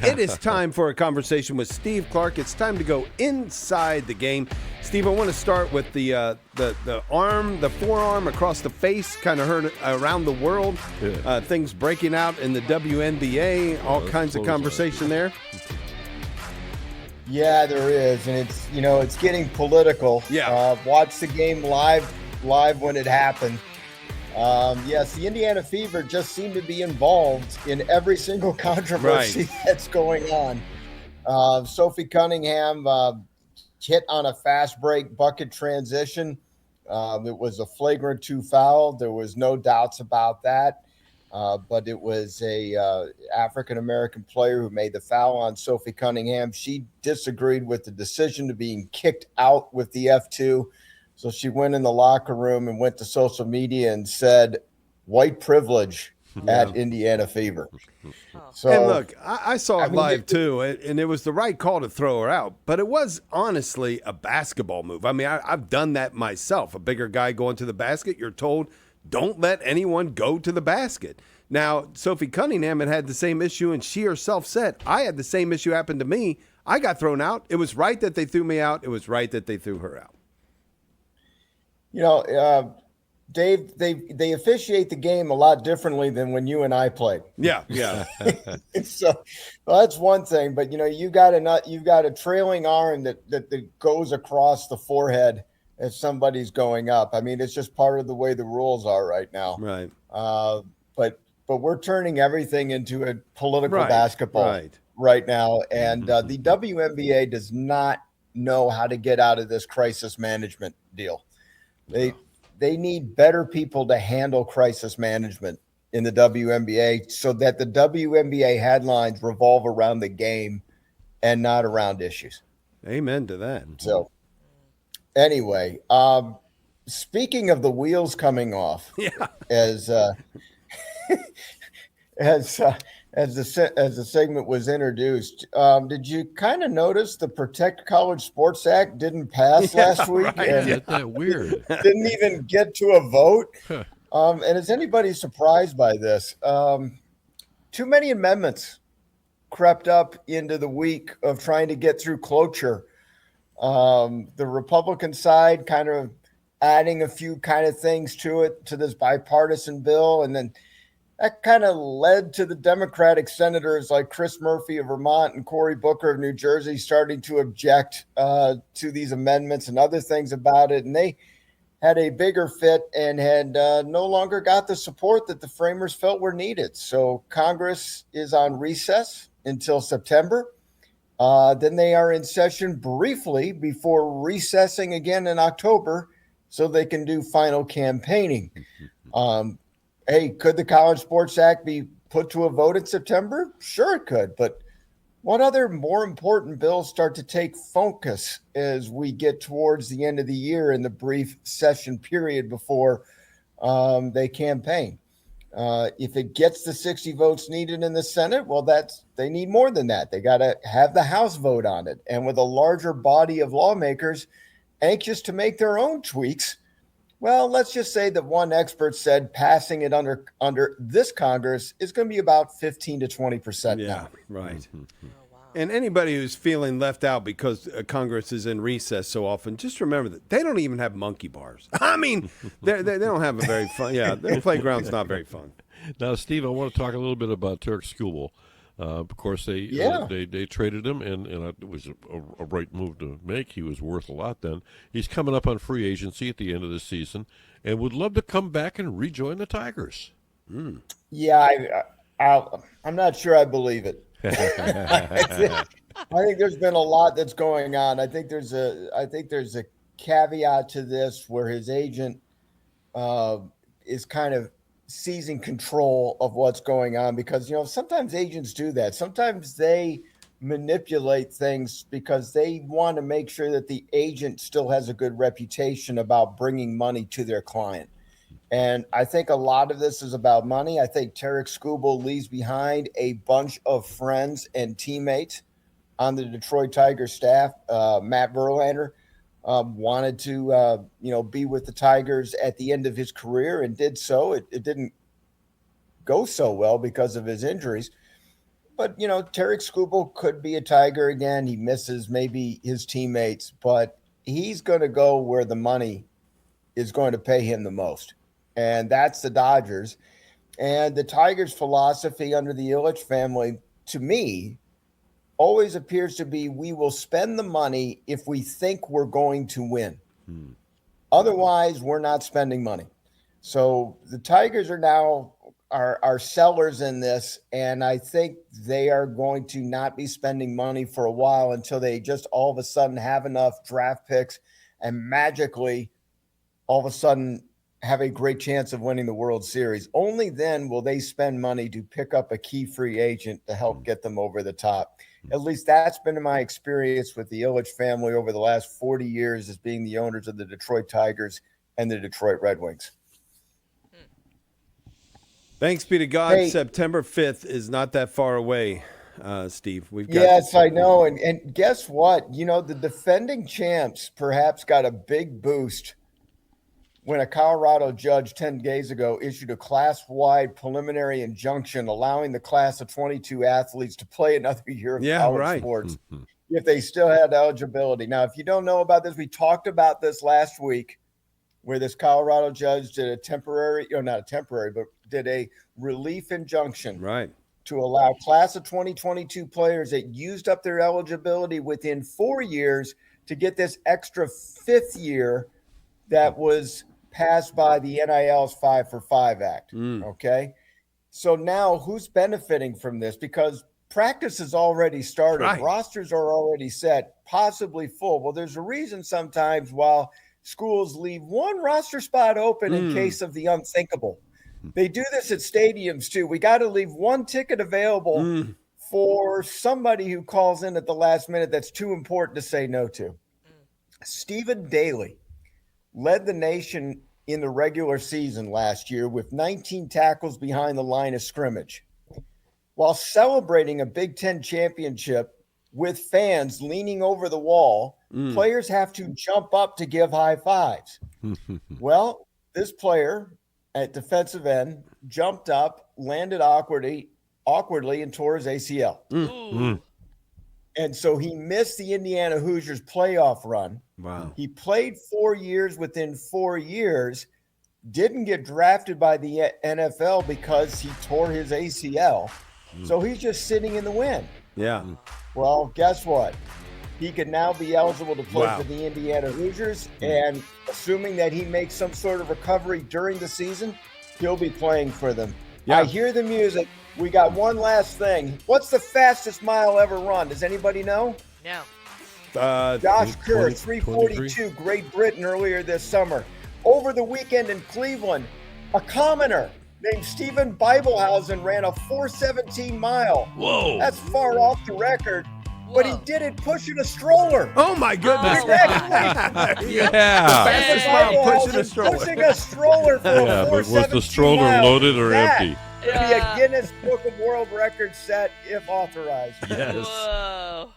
It is time for a conversation with Steve Clarke. It's time to go inside the game. Steve, I want to start with the forearm across the face, kind of heard around the world. Things breaking out in the WNBA, all kinds of conversation there. Yeah, there is, and it's getting political. Yeah. Watch the game live when it happened. Yes, the Indiana Fever just seem to be involved in every single controversy that's going on. Sophie Cunningham hit on a fast break bucket transition. It was a flagrant 2 foul. There was no doubts about that. But it was a African-American player who made the foul on Sophie Cunningham. She disagreed with the decision to being kicked out with the F2. So she went in the locker room and went to social media and said, "White privilege at Indiana Fever." So, and look, I saw it live too, and it was the right call to throw her out. But it was honestly a basketball move. I mean, I've done that myself. A bigger guy going to the basket, you're told, don't let anyone go to the basket. Now, Sophie Cunningham had the same issue, and she herself said, I had the same issue happen to me. I got thrown out. It was right that they threw me out. It was right that they threw her out. Dave, they officiate the game a lot differently than when you and I played. Yeah. So that's one thing. But you've got a trailing arm that goes across the forehead as somebody's going up. I mean, it's just part of the way the rules are right now. Right. But we're turning everything into a political basketball right now, and the WNBA does not know how to get out of this crisis management deal. They need better people to handle crisis management in the WNBA so that the WNBA headlines revolve around the game and not around issues. Amen to that. So anyway, speaking of the wheels coming off, as the segment was introduced, did you kind of notice the Protect College Sports Act didn't pass last week? Isn't that weird? Didn't even get to a vote. And is anybody surprised by this? Too many amendments crept up into the week of trying to get through cloture. The Republican side kind of adding a few kind of things to this bipartisan bill, and then that kind of led to the Democratic senators like Chris Murphy of Vermont and Cory Booker of New Jersey starting to object to these amendments and other things about it. And they had a bigger fit and had no longer got the support that the framers felt were needed. So Congress is on recess until September. Then they are in session briefly before recessing again in October so they can do final campaigning. Hey, could the College Sports Act be put to a vote in September? Sure, it could. But what other more important bills start to take focus as we get towards the end of the year in the brief session period before they campaign? If it gets the 60 votes needed in the Senate, well, they need more than that. They got to have the House vote on it. And with a larger body of lawmakers anxious to make their own tweaks, well, let's just say that one expert said passing it under this Congress is going to be about 15 to 20% now. Yeah, right. Oh, wow. And anybody who's feeling left out because Congress is in recess so often, just remember that they don't even have monkey bars. I mean, they don't have a very fun. Yeah, their playground's not very fun. Now, Steve, I want to talk a little bit about Turk Skubal. Of course, they traded him, and it was a right move to make. He was worth a lot then. He's coming up on free agency at the end of the season and would love to come back and rejoin the Tigers. Yeah, I'm not sure I believe it. I think there's been a lot that's going on. I think there's a caveat to this where his agent is kind of seizing control of what's going on, because sometimes agents do that. Sometimes they manipulate things because they want to make sure that the agent still has a good reputation about bringing money to their client. And I think a lot of this is about money. I think Tarek Skubal leaves behind a bunch of friends and teammates on the Detroit Tigers staff. Matt Verlander wanted to, be with the Tigers at the end of his career and did so. It didn't go so well because of his injuries. But, Tarek Skubal could be a Tiger again. He misses maybe his teammates, but he's going to go where the money is going to pay him the most. And that's the Dodgers. And the Tigers' philosophy under the Ilitch family, to me, always appears to be we will spend the money if we think we're going to win. Otherwise, we're not spending money. So the Tigers are now are sellers in this, and I think they are going to not be spending money for a while until they just all of a sudden have enough draft picks and magically all of a sudden have a great chance of winning the World Series. Only then will they spend money to pick up a key free agent to help get them over the top. At least that's been my experience with the Ilitch family over the last 40 years as being the owners of the Detroit Tigers and the Detroit Red Wings. Thanks be to God, Hey, September 5th is not that far away, Steve. yes, I know. And guess what? The defending champs perhaps got a big boost when a Colorado judge 10 days ago issued a class-wide preliminary injunction allowing the class of 22 athletes to play another year of college sports if they still had eligibility. Now, if you don't know about this, we talked about this last week where this Colorado judge did did a relief injunction to allow class of 2022 players that used up their eligibility within 4 years to get this extra fifth year that was passed by the NIL's 5-for-5 Act. Okay. So now who's benefiting from this? Because practice has already started. Rosters are already set, possibly full. Well, there's a reason sometimes while schools leave one roster spot open in case of the unthinkable. They do this at stadiums too. We got to leave one ticket available for somebody who calls in at the last minute that's too important to say no to. Stephen Daly led the nation in the regular season last year with 19 tackles behind the line of scrimmage. While celebrating a Big Ten championship with fans leaning over the wall, players have to jump up to give high fives. Well, this player at defensive end jumped up, landed awkwardly, and tore his ACL. And so he missed the Indiana Hoosiers playoff run. Wow. He played 4 years within 4 years, didn't get drafted by the NFL because he tore his ACL. So he's just sitting in the wind. Yeah. Well, guess what? He could now be eligible to play for the Indiana Hoosiers, and assuming that he makes some sort of recovery during the season, he'll be playing for them. I hear the music. We got one last thing. What's the fastest mile ever run? Does anybody know? No. Josh Kerr, 3:42, Great Britain earlier this summer. Over the weekend in Cleveland, a commoner named Stephen Bibelhausen ran a 4:17 mile. Whoa. That's far off the record. But he did it pushing a stroller. Oh, my goodness. Yeah. Fastest mile pushing a stroller. Pushing a stroller for a 4:17 but was the stroller miles. loaded or empty? Be a Guinness Book of World Records set if authorized. Yes. Whoa.